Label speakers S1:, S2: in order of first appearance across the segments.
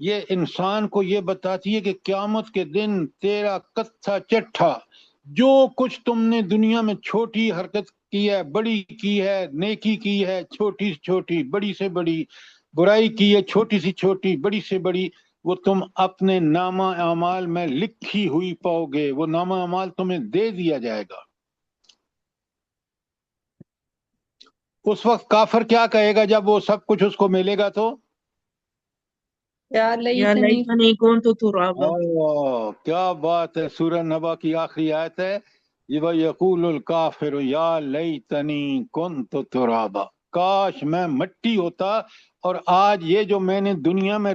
S1: یہ انسان کو یہ بتاتی ہے کہ قیامت کے دن تیرا کتھا چٹھا جو کچھ تم نے دنیا میں چھوٹی حرکت کی ہے، بڑی کی ہے، نیکی کی ہے، چھوٹی سے چھوٹی، بڑی سے بڑی، برائی کی ہے، چھوٹی سی چھوٹی، بڑی سے بڑی، وہ تم اپنے نامہ اعمال میں لکھی ہوئی پاؤ گے. وہ نامہ اعمال تمہیں دے دیا جائے گا. اس وقت کافر کیا کہے گا جب وہ سب کچھ اس کو ملے گا؟ تو
S2: یا
S3: یا
S2: لیتنی
S3: لیتنی کنت ترابا.
S1: کیا بات ہے. سورہ نبا کی آخری آیت ہے یہ وَيَقُولُ الْكَافِرُ يَا لَيْتَنِي كُنْتُ تُرَابًا. کاش میں مٹی ہوتا. اور آج یہ جو میں نے دنیا میں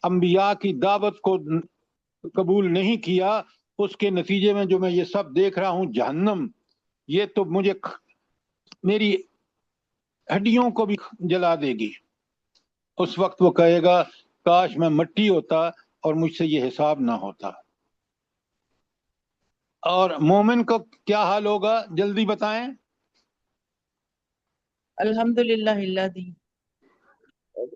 S1: انبیاء کی دعوت کو قبول نہیں کیا، اس کے نتیجے میں جو میں یہ سب دیکھ رہا ہوں جہنم، یہ تو مجھے میری ہڈیوں کو بھی جلا دے گی. اس وقت وہ کہے گا کاش میں مٹی ہوتا اور مجھ سے یہ حساب نہ ہوتا. اور مومن کو کیا حال ہوگا جلدی بتائیں؟
S3: الحمدللہ الذی،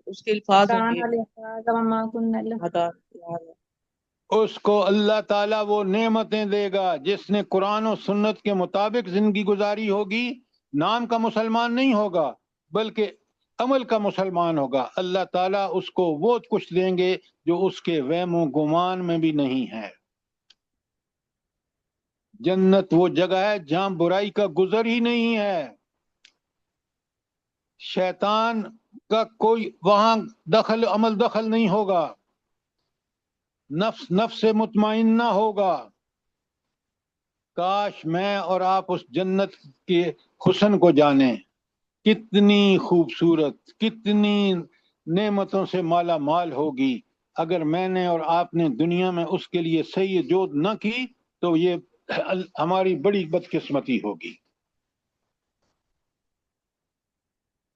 S3: اس کے الفاظ ہوں
S2: کان
S3: گے
S2: لہذا وما كنا له.
S3: ادا.
S1: اس کو اللہ تعالیٰ وہ نعمتیں دے گا جس نے قرآن و سنت کے مطابق زندگی گزاری ہوگی. نام کا مسلمان نہیں ہوگا بلکہ عمل کا مسلمان ہوگا. اللہ تعالیٰ اس کو وہ کچھ دیں گے جو اس کے وہم و گمان میں بھی نہیں ہے. جنت وہ جگہ ہے جہاں برائی کا گزر ہی نہیں ہے. شیطان کا کوئی وہاں عمل دخل نہیں ہوگا. نفس سے مطمئن نہ ہوگا. کاش میں اور آپ اس جنت کے حسن کو جانیں. کتنی خوبصورت، کتنی نعمتوں سے مالا مال ہوگی. اگر میں نے اور آپ نے دنیا میں اس کے لیے صحیح جود نہ کی تو یہ ہماری بڑی بدقسمتی ہوگی.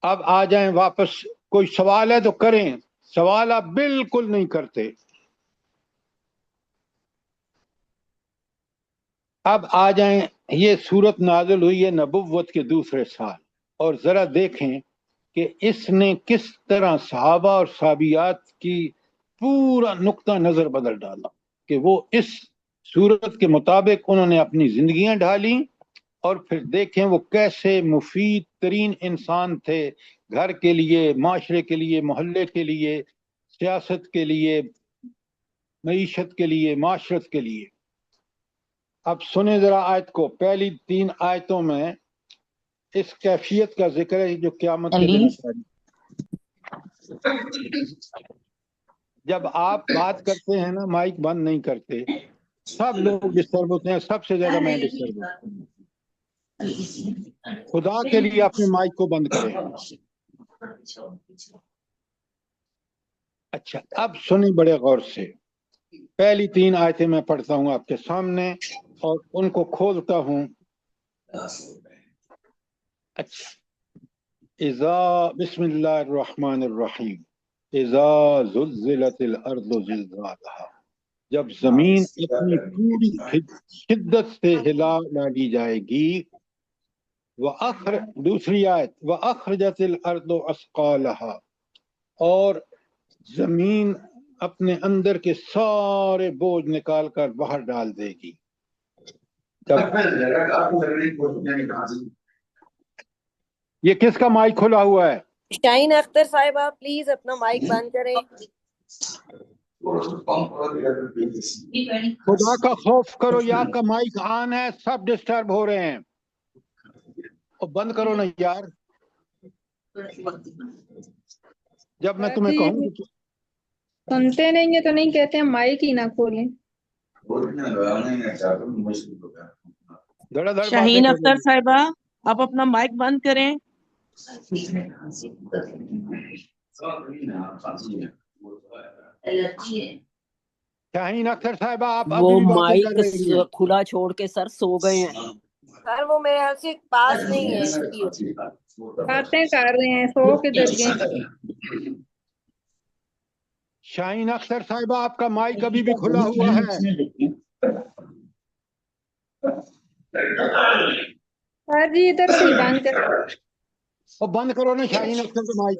S1: اب آ جائیں واپس. کوئی سوال ہے تو کریں. سوال آپ بالکل نہیں کرتے. اب آ جائیں. یہ صورت نازل ہوئی ہے نبوت کے دوسرے سال، اور ذرا دیکھیں کہ اس نے کس طرح صحابہ اور صحابیات کی پورا نقطہ نظر بدل ڈالا کہ وہ اس صورت کے مطابق انہوں نے اپنی زندگیاں ڈالیں. اور پھر دیکھیں وہ کیسے مفید ترین انسان تھے، گھر کے لیے، معاشرے کے لیے، محلے کے لیے، سیاست کے لیے، معیشت کے لیے، معاشرت کے لیے. اب سنیں ذرا آیت کو. پہلی 3 آیتوں میں اس کیفیت کا ذکر ہے جو قیامت کے دن ہوتا ہے. جب آپ بات کرتے ہیں نا مائک بند نہیں کرتے، سب لوگ ڈسٹرب ہوتے ہیں. سب سے زیادہ میں ڈسٹرب ہوں. خدا کے لیے اپنے مائک کو بند کریں. اچھا اب سنیں بڑے غور سے. پہلی 3 آیتیں میں پڑھتا ہوں آپ کے سامنے اور ان کو کھولتا ہوں. اچھا. بسم اللہ الرحمن الرحیم. اذا زلزلت الارض زلزالها، جب زمین اپنی پوری شدت سے ہلا ڈالی جائے گی. دوسری آیت وَأَخْرَجَتِ الْأَرْضُ أَثْقَالَهَا، اور زمین اپنے اندر کے سارے بوجھ نکال کر باہر ڈال دے گی. یہ کس کا مائک کھلا ہوا ہے؟
S4: شاہین اختر صاحبہ پلیز اپنا مائک بند کریں.
S1: خدا کا خوف کرو، یا آپ کا مائک آن ہے، سب ڈسٹرب ہو رہے ہیں. اور بند کرو نا یار. جب میں تمہیں کہوں کہ
S2: سنتے نہیں ہیں تو نہیں کہتے ہیں مائک ہی نہ کھولیں.
S1: دھڑا دھڑ باتیں
S3: شاہین
S1: کر
S3: اختر
S1: رہے
S3: صاحبہ آپ اپنا مائک بند کریں.
S1: شاہین اختر صاحبہ آپ
S5: وہ
S1: ابھی بھی باتیں کر
S5: مائک
S1: رہی ہیں.
S5: کھلا چھوڑ کے سر سو گئے ہیں.
S4: سر وہ میرے خیال سے پاس نہیں ہے اس کی.
S2: باتیں کر رہے ہیں، سو کدھر گئے.
S1: شاہین اختر صاحبہ آپ کا مائک ابھی بھی کھلا ہوا ہے.
S2: سر جی ادھر سے ہی بند کر.
S1: اور بند کرو نا شاہین اختر کا مائک.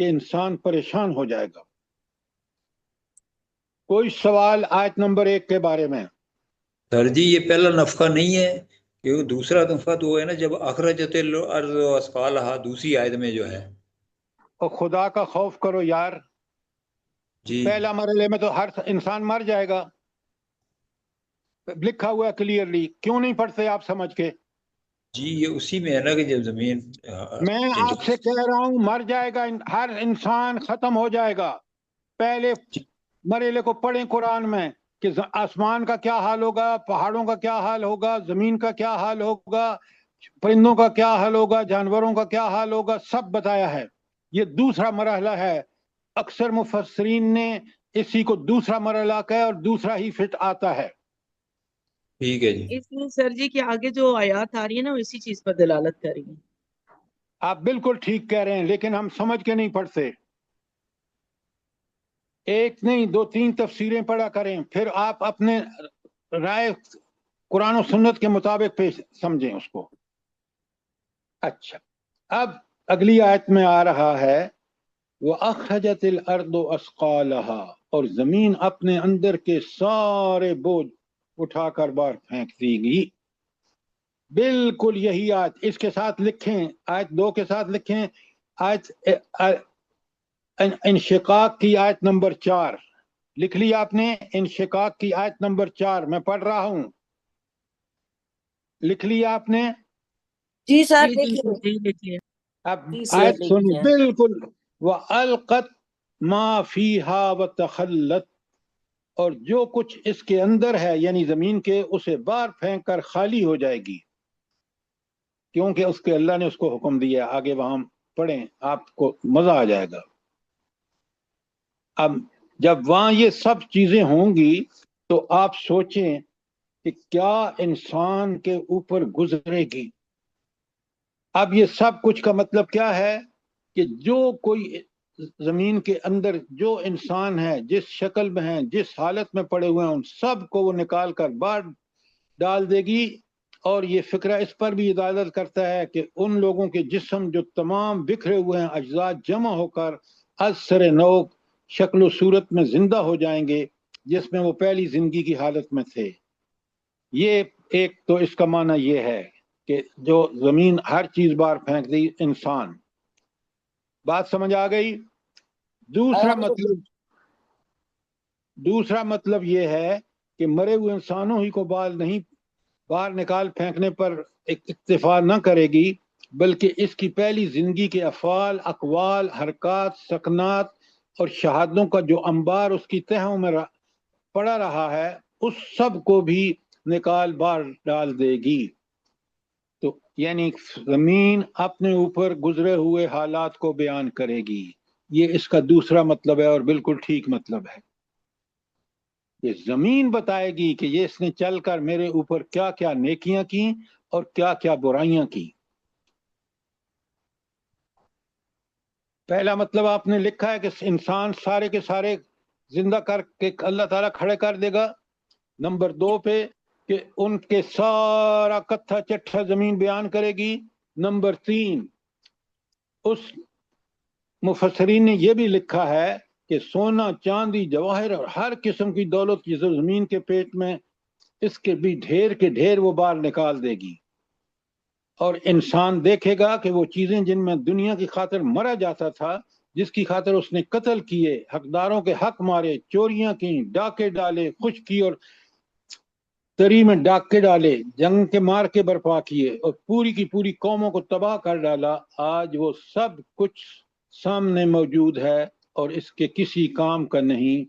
S1: کہ انسان پریشان ہو جائے گا. کوئی سوال آیت نمبر 1 کے بارے میں؟
S6: سر جی یہ پہلا نفقہ نہیں ہے کہ وہ دوسرا نفقہ تو ہے نا جب اخرجت الارض اثقالہا دوسری آیت میں جو ہے.
S1: اور خدا کا خوف کرو یار.
S6: جی
S1: پہلا مرحلے میں تو ہر انسان مر جائے گا، لکھا ہوا ہے کلیئرلی. کیوں نہیں پڑھتے آپ سمجھ کے؟
S6: جی یہ اسی میں ہے نا کہ جب زمین
S1: میں آپ سے کہہ رہا ہوں مر جائے گا، ہر انسان ختم ہو جائے گا. پہلے مرحلے کو پڑھیں قرآن میں کہ آسمان کا کیا حال ہوگا، پہاڑوں کا کیا حال ہوگا، زمین کا کیا حال ہوگا، پرندوں کا کیا حال ہوگا، جانوروں کا کیا حال ہوگا، سب بتایا ہے. یہ دوسرا مرحلہ ہے. اکثر مفسرین نے اسی کو دوسرا مرحلہ کہا اور دوسرا ہی فٹ آتا ہے.
S6: ٹھیک ہے جی.
S3: اس میں سر جی کہ آگے جو آیات آ رہی ہے نا وہ اسی چیز پر دلالت کر رہی ہے.
S1: آپ بالکل ٹھیک کہہ رہے ہیں، لیکن ہم سمجھ کے نہیں پڑھتے. ایک نہیں 2-3 تفسیریں پڑھا کریں، پھر آپ اپنے رائے قرآن و سنت کے مطابق پیش سمجھیں اس کو. اچھا، اب اگلی آیت میں آ رہا ہے وَأَخْرَجَتِ الْأَرْضُ أَثْقَالَهَا، اور زمین اپنے اندر کے سارے بوجھ اٹھا کر باہر پھینک دی گی. بالکل یہی آیت اس کے ساتھ لکھیں، آیت 2 کے ساتھ لکھیں، آیت انشقاق کی آیت نمبر 4 لکھ لی آپ نے. انشقاق کی آیت نمبر 4 میں پڑھ رہا ہوں، لکھ لی آپ نے؟
S4: جی سر
S3: جی جی
S4: دیکھیے.
S3: جی دیکھیے.
S1: اب
S4: جی سر
S1: آیت سنو
S4: دیکھیے.
S1: بالکل. وَأَلْقَتْ مَا فِيهَا وَتَخَلَّتْ، اور جو کچھ اس کے اندر ہے یعنی زمین کے، اسے باہر پھینک کر خالی ہو جائے گی، کیونکہ اس کے اللہ نے اس کو حکم دیا. آگے وہاں پڑھیں، آپ کو مزہ آ جائے گا. اب جب وہاں یہ سب چیزیں ہوں گی تو آپ سوچیں کہ کیا انسان کے اوپر گزرے گی. اب یہ سب کچھ کا مطلب کیا ہے کہ جو کوئی زمین کے اندر جو انسان ہے، جس شکل میں ہیں، جس حالت میں پڑے ہوئے ہیں، ان سب کو وہ نکال کر باہر ڈال دے گی. اور یہ فکرہ اس پر بھی دلالت کرتا ہے کہ ان لوگوں کے جسم جو تمام بکھرے ہوئے ہیں اجزاء جمع ہو کر از سر نو شکل و صورت میں زندہ ہو جائیں گے جس میں وہ پہلی زندگی کی حالت میں تھے. یہ ایک تو اس کا معنی یہ ہے کہ جو زمین ہر چیز باہر پھینک دی انسان. بات سمجھ آ گئی؟ دوسرا مطلب یہ ہے کہ مرے ہوئے انسانوں ہی کو باہر نکال پھینکنے پر اکتفا نہ کرے گی، بلکہ اس کی پہلی زندگی کے افعال، اقوال، حرکات، سکنات اور شہادتوں کا جو انبار اس کی تہوں میں پڑا رہا ہے اس سب کو بھی نکال باہر ڈال دے گی. تو یعنی زمین اپنے اوپر گزرے ہوئے حالات کو بیان کرے گی. یہ اس کا دوسرا مطلب ہے اور بالکل ٹھیک مطلب ہے. یہ زمین بتائے گی کہ یہ اس نے چل کر میرے اوپر کیا کیا نیکیاں کی اور کیا کیا برائیاں کی. پہلا مطلب آپ نے لکھا ہے کہ انسان سارے کے سارے زندہ کر کے اللہ تعالیٰ کھڑے کر دے گا. نمبر 2 پہ کہ ان کے سارا کتھا چٹھا زمین بیان کرے گی. نمبر 3 اس مفسرین نے یہ بھی لکھا ہے کہ سونا، چاندی، جواہر اور ہر قسم کی دولت کی زمین کے پیٹ میں اس کے بھی ڈھیر کے ڈھیر وہ باہر نکال دے گی. اور انسان دیکھے گا کہ وہ چیزیں جن میں دنیا کی خاطر مرا جاتا تھا، جس کی خاطر اس نے قتل کیے، حقداروں کے حق مارے، چوریاں کی، ڈاکے ڈالے، خشک کی اور تری میں ڈاکے ڈالے، جنگ کے مار کے برپا کیے اور پوری کی پوری قوموں کو تباہ کر ڈالا، آج وہ سب کچھ سامنے موجود ہے اور اس کے کسی کام کا نہیں،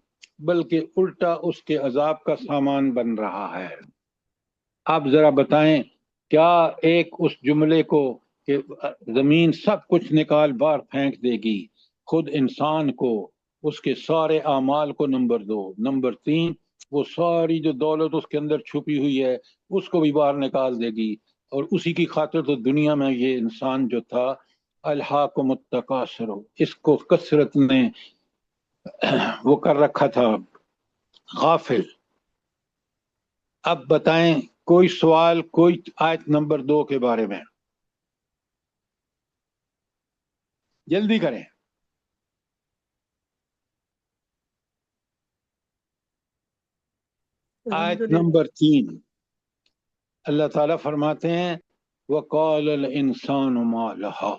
S1: بلکہ الٹا اس کے عذاب کا سامان بن رہا ہے. آپ ذرا بتائیں کیا ایک اس جملے کو کہ زمین سب کچھ نکال باہر پھینک دے گی، خود انسان کو، اس کے سارے اعمال کو، نمبر 2، نمبر 3 وہ ساری جو دولت اس کے اندر چھپی ہوئی ہے اس کو بھی باہر نکال دے گی. اور اسی کی خاطر تو دنیا میں یہ انسان جو تھا الہاکم التکاثر، اس کو کثرت نے وہ کر رکھا تھا غافل. اب بتائیں کوئی سوال، کوئی آیت نمبر 2 کے بارے میں؟ جلدی کریں. آیت
S7: الحمدللہ۔
S1: نمبر 3 اللہ تعالیٰ فرماتے ہیں وَقَالَ الْإِنسَانُ مَا لَهَا،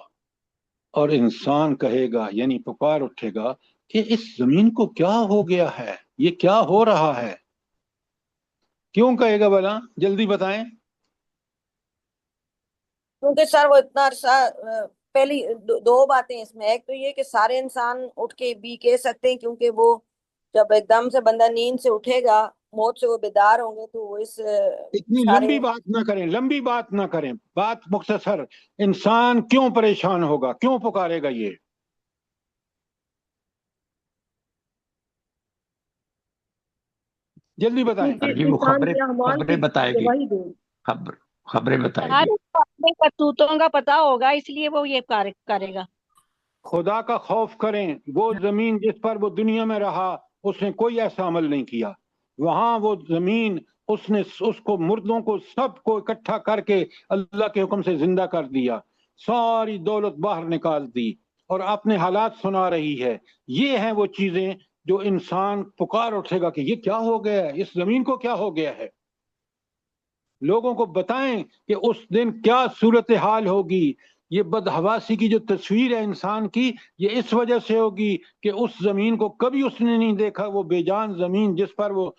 S1: اور انسان کہے گا یعنی پکار اٹھے گا کہ اس زمین کو کیا ہو گیا ہے، یہ کیا ہو رہا ہے؟ کیوں کہے گا بھلا؟ جلدی بتائیں۔
S4: کیونکہ سر وہ اتنا عرصہ پہلی دو باتیں اس میں، ایک تو یہ کہ سارے انسان اٹھ کے بھی کہہ سکتے ہیں، کیونکہ وہ جب ایک دم سے بندہ نیند سے اٹھے گا، موت سے وہ بیدار ہوں گے، تو وہ اس
S1: اتنی
S4: سارے
S1: لمبی بات نہ کریں، لمبی بات نہ کریں، بات مختصر۔ انسان کیوں پریشان ہوگا، کیوں پکارے گا یہ؟ جلدی بتائیں۔
S8: سر جی
S7: کیونکہ
S8: وہ
S7: انسان کے اعمال
S8: خبریں
S7: کی
S8: بتائے گی،
S7: گواہی دے۔
S8: خبریں بتائے
S5: ہر
S8: گی۔
S5: اپنے کرتوتوں کا پتا ہوگا، اس لیے وہ یہ کرے گا۔
S1: خدا کا خوف کریں، وہ زمین جس پر وہ دنیا میں رہا اس نے کوئی ایسا عمل نہیں کیا، وہاں وہ زمین اس نے اس کو مردوں کو سب کو اکٹھا کر کے اللہ کے حکم سے زندہ کر دیا، ساری دولت باہر نکال دی اور اپنے حالات سنا رہی ہے۔ یہ ہیں وہ چیزیں جو انسان پکار اٹھے گا کہ یہ کیا ہو گیا ہے، اس زمین کو کیا ہو گیا ہے۔ لوگوں کو بتائیں کہ اس دن کیا صورتحال ہوگی۔ یہ بدحواسی کی جو تصویر ہے انسان کی، یہ اس وجہ سے ہوگی کہ اس زمین کو کبھی اس نے نہیں دیکھا، وہ بے جان زمین جس پر وہ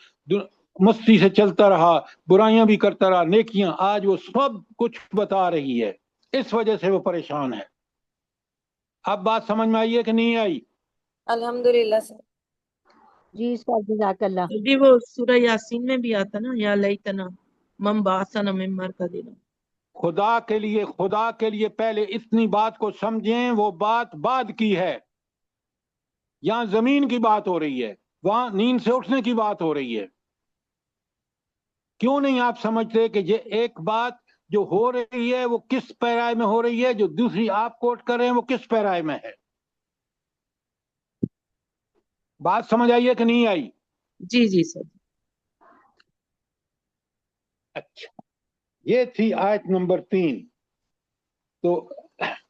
S1: مستی سے چلتا رہا، برائیاں بھی کرتا رہا، نیکیاں، آج وہ سب کچھ بتا رہی ہے، اس وجہ سے وہ پریشان ہے۔ اب بات سمجھ میں آئی ہے کہ نہیں آئی؟
S4: الحمدللہ سر۔
S5: جی سر، جزاک اللہ۔
S3: جی وہ سورہ یاسین میں بھی آتا نا، یا لیتنا من بعثنا من مرقدنا۔
S1: خدا کے لیے پہلے اتنی بات کو سمجھیں، وہ بات بعد کی ہے۔ یہاں زمین کی بات ہو رہی ہے، وہاں نیند سے اٹھنے کی بات ہو رہی ہے۔ کیوں نہیں آپ سمجھتے کہ یہ ایک بات جو ہو رہی ہے وہ کس پیرائے میں ہو رہی ہے، جو دوسری آپ کوٹ کر رہے ہیں وہ کس پیرائے میں ہے؟ بات سمجھ آئی ہے کہ نہیں آئی؟
S3: جی جی سر۔
S1: اچھا، یہ تھی آیت نمبر 3۔ تو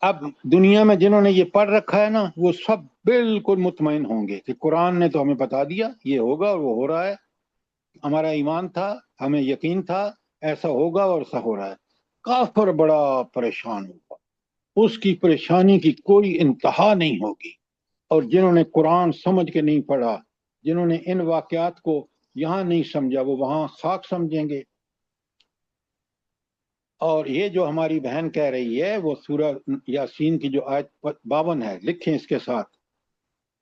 S1: اب دنیا میں جنہوں نے یہ پڑھ رکھا ہے نا، وہ سب بالکل مطمئن ہوں گے کہ قرآن نے تو ہمیں بتا دیا یہ ہوگا اور وہ ہو رہا ہے، ہمارا ایمان تھا، ہمیں یقین تھا ایسا ہوگا اور ایسا ہو رہا ہے۔ کافر بڑا پریشان ہوگا، اس کی پریشانی کی کوئی انتہا نہیں ہوگی۔ اور جنہوں نے قرآن سمجھ کے نہیں پڑھا، جنہوں نے ان واقعات کو یہاں نہیں سمجھا، وہ وہاں خاک سمجھیں گے۔ اور یہ جو ہماری بہن کہہ رہی ہے، وہ سورہ یاسین کی جو آیت 52 ہے، لکھیں اس کے ساتھ۔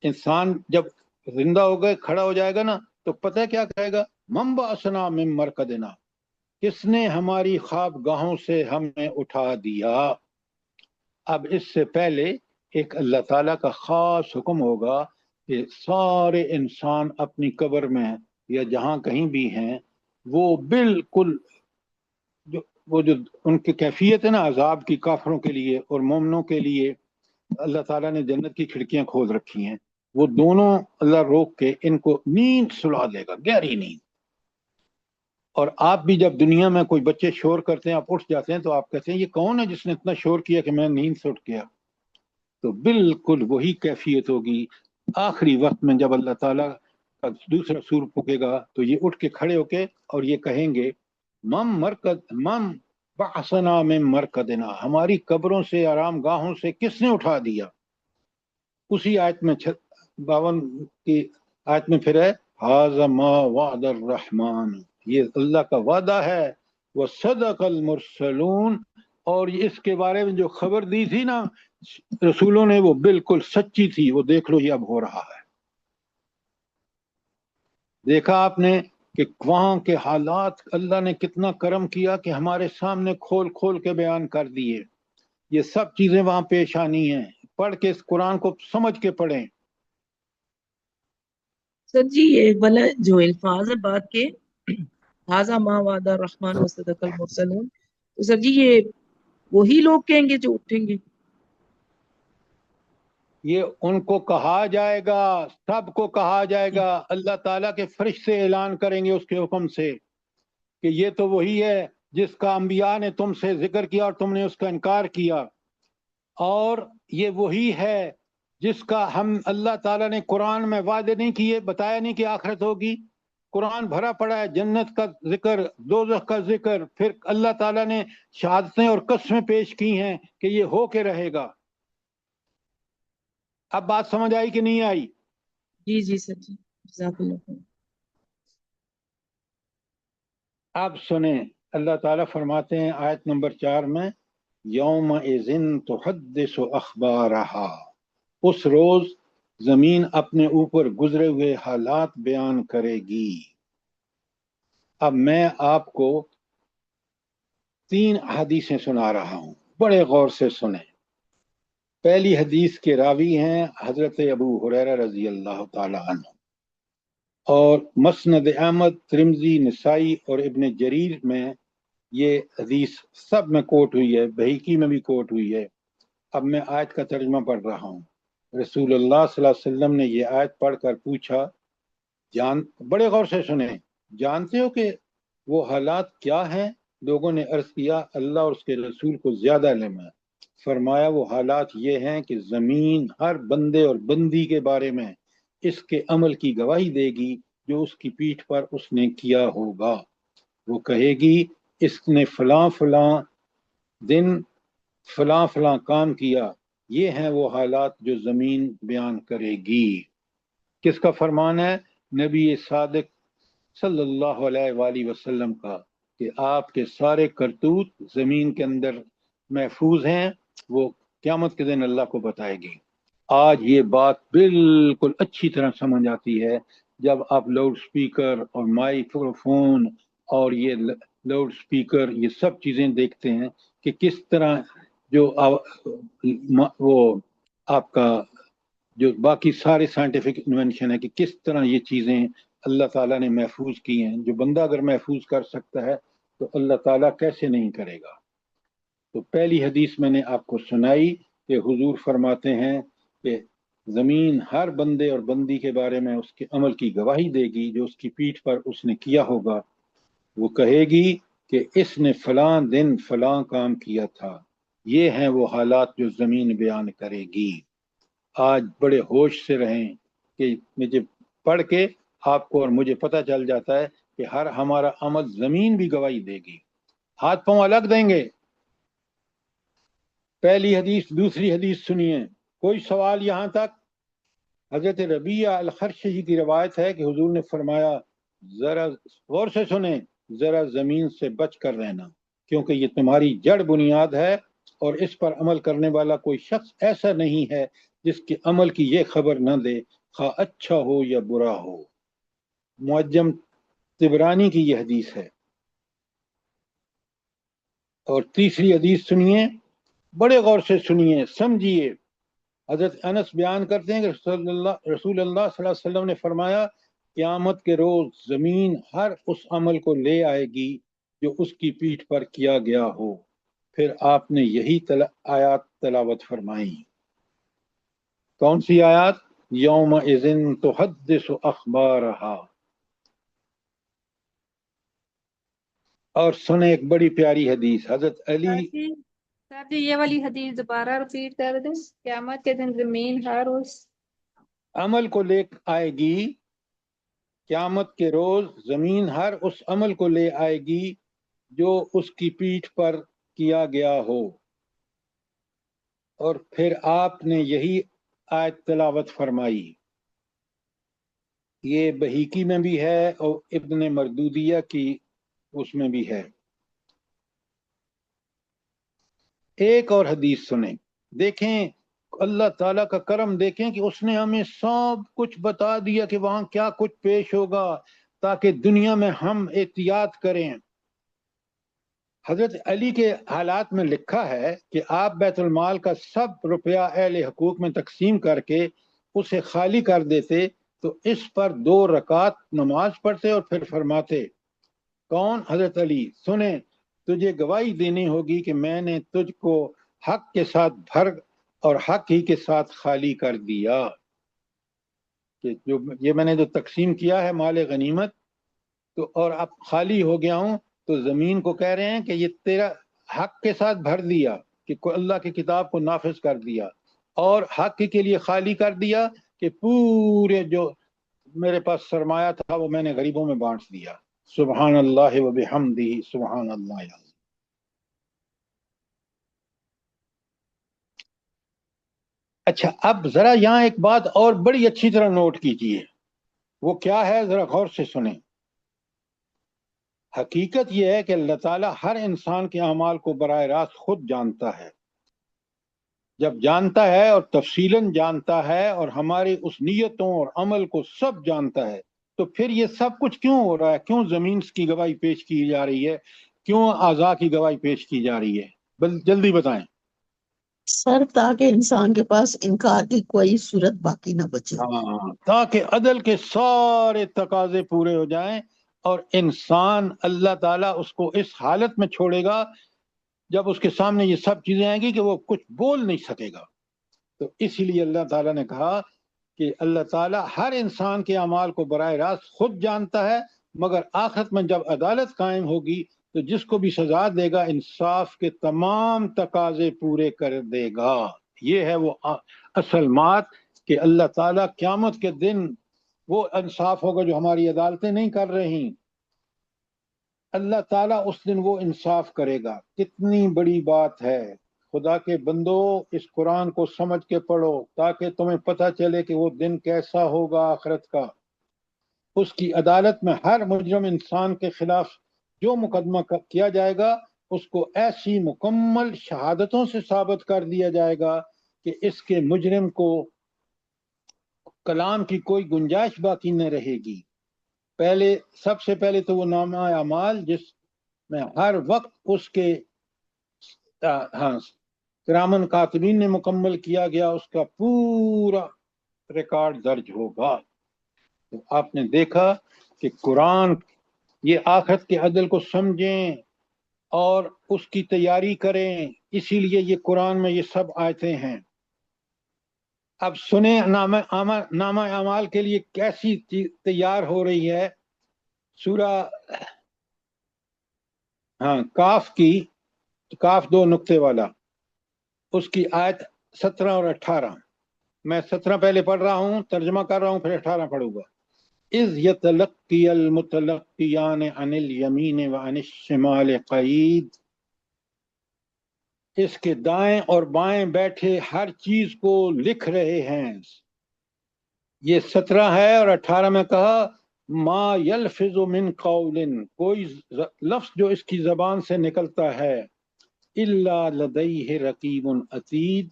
S1: انسان جب زندہ ہو گئے، کھڑا ہو جائے گا نا، تو پتہ کیا کہے گا؟ من بعثنا من مرقدنا، کس نے ہماری خواب گاہوں سے ہمیں اٹھا دیا۔ اب اس سے پہلے ایک اللہ تعالیٰ کا خاص حکم ہوگا کہ سارے انسان اپنی قبر میں یا جہاں کہیں بھی ہیں، وہ بالکل وہ جو ان کی کیفیت ہے نا عذاب کی، کافروں کے لیے اور مومنوں کے لیے اللہ تعالیٰ نے جنت کی کھڑکیاں کھول رکھی ہیں، وہ دونوں اللہ روک کے ان کو نیند سلا دے گا، گہری نیند۔ اور آپ بھی جب دنیا میں کوئی بچے شور کرتے ہیں، آپ اٹھ جاتے ہیں تو آپ کہتے ہیں یہ کون ہے جس نے اتنا شور کیا کہ میں نیند سے اٹھ گیا؟ تو بالکل وہی کیفیت ہوگی آخری وقت میں، جب اللہ تعالیٰ کا دوسرا سور پھونکے گا تو یہ اٹھ کے کھڑے ہو کے اور یہ کہیں گے من بعثنا من مرقدنا، ہماری قبروں سے، آرام گاہوں سے کس نے اٹھا دیا؟ اسی آیت میں 52 کی آیت میں پھر ہے ھذا ما وعد الرحمن، یہ اللہ کا وعدہ ہے، وصدق المرسلون، اور اس کے بارے میں جو خبر دی تھی نا رسولوں نے وہ بالکل سچی تھی، وہ دیکھ لو یہ اب ہو رہا ہے۔ دیکھا آپ نے کہ وہاں کے حالات اللہ نے کتنا کرم کیا کہ ہمارے سامنے کھول کھول کے بیان کر دیے۔ یہ سب چیزیں وہاں پیش آنی ہیں، پڑھ کے اس قرآن کو سمجھ کے پڑھیں۔
S3: سر جی یہ والا جو الفاظ ہے بات کے ھذا ما وعد الرحمن وصدق المرسلون، تو سر جی یہ وہی لوگ کہیں گے جو اٹھیں گے؟
S1: یہ ان کو کہا جائے گا، سب کو کہا جائے گا، اللہ تعالیٰ کے فرشتے اعلان کریں گے اس کے حکم سے کہ یہ تو وہی ہے جس کا انبیاء نے تم سے ذکر کیا اور تم نے اس کا انکار کیا، اور یہ وہی ہے جس کا ہم اللہ تعالیٰ نے قرآن میں وعدے نہیں کیے، بتایا نہیں کہ آخرت ہوگی، قرآن بھرا پڑا ہے جنت کا ذکر، دوزخ کا ذکر، پھر اللہ تعالیٰ نے شہادتیں اور قسمیں پیش کی ہیں کہ یہ ہو کے رہے گا۔ اب بات سمجھ آئی کہ نہیں آئی؟
S3: جی جی سر جی، جزاک اللہ خیر۔
S1: اب سنیں، اللہ تعالیٰ فرماتے ہیں آیت نمبر 4 میں، یومئذ تحدث اخبارہا، اس روز زمین اپنے اوپر گزرے ہوئے حالات بیان کرے گی۔ اب میں آپ کو 3 حدیثیں سنا رہا ہوں، بڑے غور سے سنیں۔ پہلی حدیث کے راوی ہیں حضرت ابو ہریرہ رضی اللہ تعالی عنہ، اور مسند احمد، ترمذی، نسائی اور ابن جریر میں یہ حدیث سب میں کوٹ ہوئی ہے، بہیقی میں بھی کوٹ ہوئی ہے۔ اب میں آیت کا ترجمہ پڑھ رہا ہوں۔ رسول اللہ صلی اللہ علیہ وسلم نے یہ آیت پڑھ کر پوچھا، بڑے غور سے سنیں، جانتے ہو کہ وہ حالات کیا ہیں؟ لوگوں نے عرض کیا اللہ اور اس کے رسول کو زیادہ علم ہے۔ فرمایا وہ حالات یہ ہیں کہ زمین ہر بندے اور بندی کے بارے میں اس کے عمل کی گواہی دے گی جو اس کی پیٹھ پر اس نے کیا ہوگا۔ وہ کہے گی اس نے فلاں فلاں دن فلاں فلاں کام کیا۔ یہ ہیں وہ حالات جو زمین بیان کرے گی۔ کس کا فرمان ہے؟ نبی صادق صلی اللہ علیہ وآلہ وسلم کا، کہ آپ کے سارے کرتوت زمین کے اندر محفوظ ہیں، وہ قیامت کے دن اللہ کو بتائے گی۔ آج یہ بات بالکل اچھی طرح سمجھ آتی ہے جب آپ لاؤڈ سپیکر اور مائکرو فون اور یہ لاؤڈ سپیکر یہ سب چیزیں دیکھتے ہیں کہ کس طرح جو وہ آپ کا جو باقی سارے سائنٹیفک انوینشن ہے کہ کس طرح یہ چیزیں اللہ تعالیٰ نے محفوظ کی ہیں۔ جو بندہ اگر محفوظ کر سکتا ہے تو اللہ تعالیٰ کیسے نہیں کرے گا؟ تو پہلی حدیث میں نے آپ کو سنائی کہ حضور فرماتے ہیں کہ زمین ہر بندے اور بندی کے بارے میں اس کے عمل کی گواہی دے گی جو اس کی پیٹھ پر اس نے کیا ہوگا۔ وہ کہے گی کہ اس نے فلاں دن فلاں کام کیا تھا۔ یہ ہیں وہ حالات جو زمین بیان کرے گی۔ آج بڑے ہوش سے رہیں کہ مجھے پڑھ کے آپ کو اور مجھے پتہ چل جاتا ہے کہ ہر ہمارا عمل زمین بھی گواہی دے گی، ہاتھ پاؤں الگ دیں گے۔ پہلی حدیث، دوسری حدیث سنیے۔ کوئی سوال یہاں تک؟ حضرت ربیعہ الخرشی کی روایت ہے کہ حضور نے فرمایا ذرا غور سے سنیں، ذرا زمین سے بچ کر رہنا، کیونکہ یہ تمہاری جڑ بنیاد ہے اور اس پر عمل کرنے والا کوئی شخص ایسا نہیں ہے جس کے عمل کی یہ خبر نہ دے، خواہ اچھا ہو یا برا ہو۔ معجم طبرانی کی یہ حدیث ہے۔ اور تیسری حدیث سنیے، بڑے غور سے سنیے، سمجھیے۔ حضرت انس بیان کرتے ہیں کہ رسول اللہ صلی اللہ علیہ وسلم نے فرمایا قیامت کے روز زمین ہر اس عمل کو لے آئے گی جو اس کی پیٹھ پر کیا گیا ہو۔ پھر آپ نے یہی آیات تلاوت فرمائی۔ کون سی آیات؟ یومئذ تحدث اخبارہا۔ اور سنیں ایک بڑی پیاری حدیث، حضرت علی
S2: سر جی یہ والی حدیث دوبارہ ریپیٹ کر دیں۔ قیامت کے دن زمین ہر اس
S1: عمل کو لے آئے گی، قیامت کے روز زمین ہر اس عمل کو لے آئے گی جو اس کی پیٹھ پر کیا گیا ہو۔ اور پھر آپ نے یہی آیت تلاوت فرمائی۔ یہ بہیقی میں بھی ہے اور ابن مردودیہ کی اس میں بھی ہے۔ ایک اور حدیث سنیں، دیکھیں اللہ تعالیٰ کا کرم، دیکھیں کہ اس نے ہمیں سب کچھ بتا دیا کہ وہاں کیا کچھ پیش ہوگا تاکہ دنیا میں ہم احتیاط کریں۔ حضرت علی کے حالات میں لکھا ہے کہ آپ بیت المال کا سب روپیہ اہل حقوق میں تقسیم کر کے اسے خالی کر دیتے تو اس پر 2 رکعت نماز پڑھتے اور پھر فرماتے، کون؟ حضرت علی، سنیں تجھے گواہی دینی ہوگی کہ میں نے تجھ کو حق کے ساتھ بھر اور حق ہی کے ساتھ خالی کر دیا، کہ جو یہ میں نے جو تقسیم کیا ہے مال غنیمت تو اور اب خالی ہو گیا ہوں، تو زمین کو کہہ رہے ہیں کہ یہ تیرا حق کے ساتھ بھر دیا کہ اللہ کی کتاب کو نافذ کر دیا، اور حق کے لیے خالی کر دیا کہ پورے جو میرے پاس سرمایہ تھا وہ میں نے غریبوں میں بانٹ دیا. سبحان اللہ و بحمدہ سبحان اللہ. اچھا اب ذرا یہاں ایک بات اور بڑی اچھی طرح نوٹ کیجئے، وہ کیا ہے ذرا غور سے سنیں. حقیقت یہ ہے کہ اللہ تعالیٰ ہر انسان کے اعمال کو براہ راست خود جانتا ہے. جب جانتا ہے اور تفصیلاً جانتا ہے اور ہماری اس نیتوں اور عمل کو سب جانتا ہے، تو پھر یہ سب کچھ کیوں ہو رہا ہے؟ کیوں زمین کی گواہی پیش کی جا رہی ہے؟ کیوں اعضاء کی گواہی پیش کی جا رہی ہے؟ جلدی بتائیں.
S9: سر تاکہ انسان کے پاس انکار کی کوئی صورت باقی نہ بچے.
S1: ہاں، تاکہ عدل کے سارے تقاضے پورے ہو جائیں اور انسان اللہ تعالیٰ اس کو اس حالت میں چھوڑے گا جب اس کے سامنے یہ سب چیزیں آئیں گی کہ وہ کچھ بول نہیں سکے گا. تو اسی لیے اللہ تعالیٰ نے کہا کہ اللہ تعالیٰ ہر انسان کے اعمال کو براہ راست خود جانتا ہے، مگر آخرت میں جب عدالت قائم ہوگی تو جس کو بھی سزا دے گا انصاف کے تمام تقاضے پورے کر دے گا. یہ ہے وہ اصل بات کہ اللہ تعالیٰ قیامت کے دن وہ انصاف ہوگا جو ہماری عدالتیں نہیں کر رہی. اللہ تعالیٰ اس دن وہ انصاف کرے گا. کتنی بڑی بات ہے. خدا کے بندو اس قرآن کو سمجھ کے پڑھو تاکہ تمہیں پتہ چلے کہ وہ دن کیسا ہوگا آخرت کا. اس کی عدالت میں ہر مجرم انسان کے خلاف جو مقدمہ کیا جائے گا اس کو ایسی مکمل شہادتوں سے ثابت کر دیا جائے گا کہ اس کے مجرم کو کلام کی کوئی گنجائش باقی نہ رہے گی. سب سے پہلے تو وہ نامہ اعمال جس میں ہر وقت اس کے کرامن کاتبین نے مکمل کیا گیا اس کا پورا ریکارڈ درج ہوگا. تو آپ نے دیکھا کہ قرآن یہ آخرت کے عدل کو سمجھیں اور اس کی تیاری کریں، اسی لیے یہ قرآن میں یہ سب آیتیں ہیں. اب سنیں نامہ اعمال کے لیے کیسی تیار ہو رہی ہے. سورہ کاف 2 نقطے والا، اس کی آیت 17 اور 18. میں 17 پہلے پڑھ رہا ہوں، ترجمہ کر رہا ہوں، پھر 18 پڑھوں گا. اذ یتلقی المتلقیان عن الیمین وعن الشمال قعید. اس کے دائیں اور بائیں بیٹھے ہر چیز کو لکھ رہے ہیں. یہ 17 ہے اور 18 میں کہا ما یلفظ من قول، کوئی لفظ جو اس کی زبان سے نکلتا ہے، الا لدیہ رقیب عتید،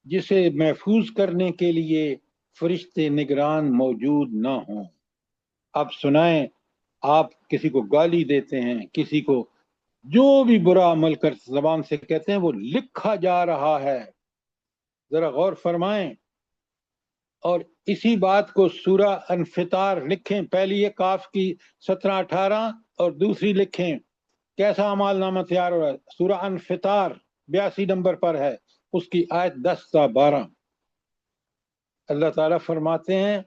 S1: جسے محفوظ کرنے کے لیے فرشتے نگران موجود نہ ہوں. اب سنائیں، آپ کسی کو گالی دیتے ہیں، کسی کو جو بھی برا عمل کر زبان سے کہتے ہیں وہ لکھا جا رہا ہے. ذرا غور فرمائیں. اور اسی بات کو سورہ انفطار لکھیں، پہلی یہ کاف کی 17-18 اور دوسری لکھیں کیسا اعمال نامہ تیار ہو رہا ہے. سورہ انفطار 82 نمبر پر ہے، اس کی آیت 10 تا 12. اللہ تعالیٰ فرماتے ہیں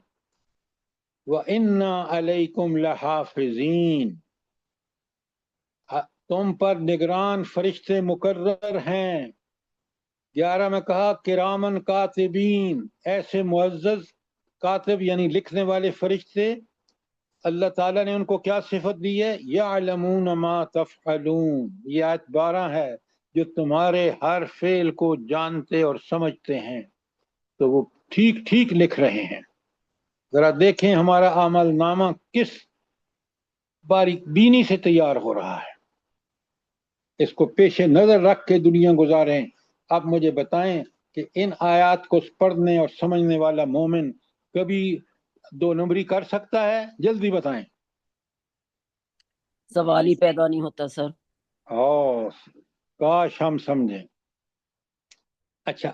S1: وَإِنَّا عَلَيْكُمْ لَحَافِظِينَ، تم پر نگران فرشتے مقرر ہیں. 11 میں کہا کرامن کاتبین، ایسے معزز کاتب یعنی لکھنے والے فرشتے. اللہ تعالیٰ نے ان کو کیا صفت دی ہے؟ یعلمون ما تفعلون. یہ آیت 12 ہے، جو تمہارے ہر فعل کو جانتے اور سمجھتے ہیں. تو وہ ٹھیک ٹھیک لکھ رہے ہیں. ذرا دیکھیں ہمارا عمل نامہ کس باریک بینی سے تیار ہو رہا ہے. اس کو پیش نظر رکھ کے دنیا گزاریں. اب مجھے بتائیں کہ ان آیات کو پڑھنے اور سمجھنے والا مومن کبھی 2 نمبری کر سکتا ہے؟ جلدی بتائیں.
S4: سوال ہی پیدا نہیں ہوتا سر.
S1: کاش ہم سمجھیں. اچھا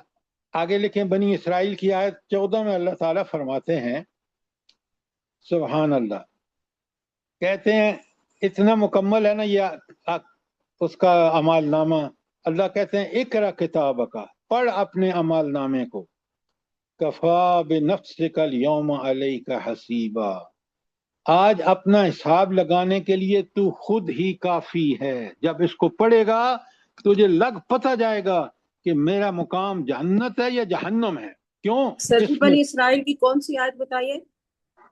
S1: آگے لکھیں بنی اسرائیل کی آیت 14 میں اللہ تعالیٰ فرماتے ہیں سبحان اللہ، کہتے ہیں اتنا مکمل ہے نا یہ اس کا اعمال نامہ. اللہ کہتے ہیں اقرا کتابک، پڑھ اپنے اعمال نامے کو، کفا بنفسک الیوم علیک حسیبا، آج اپنا حساب لگانے کے لیے تو خود ہی کافی ہے. جب اس کو پڑھے گا تجھے پتہ جائے گا کہ میرا مقام جنت ہے یا جہنم ہے. کیوں؟
S10: سر بنی اسرائیل کی کون سی آیت بتائیے؟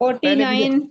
S2: 49।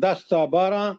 S1: 10-12,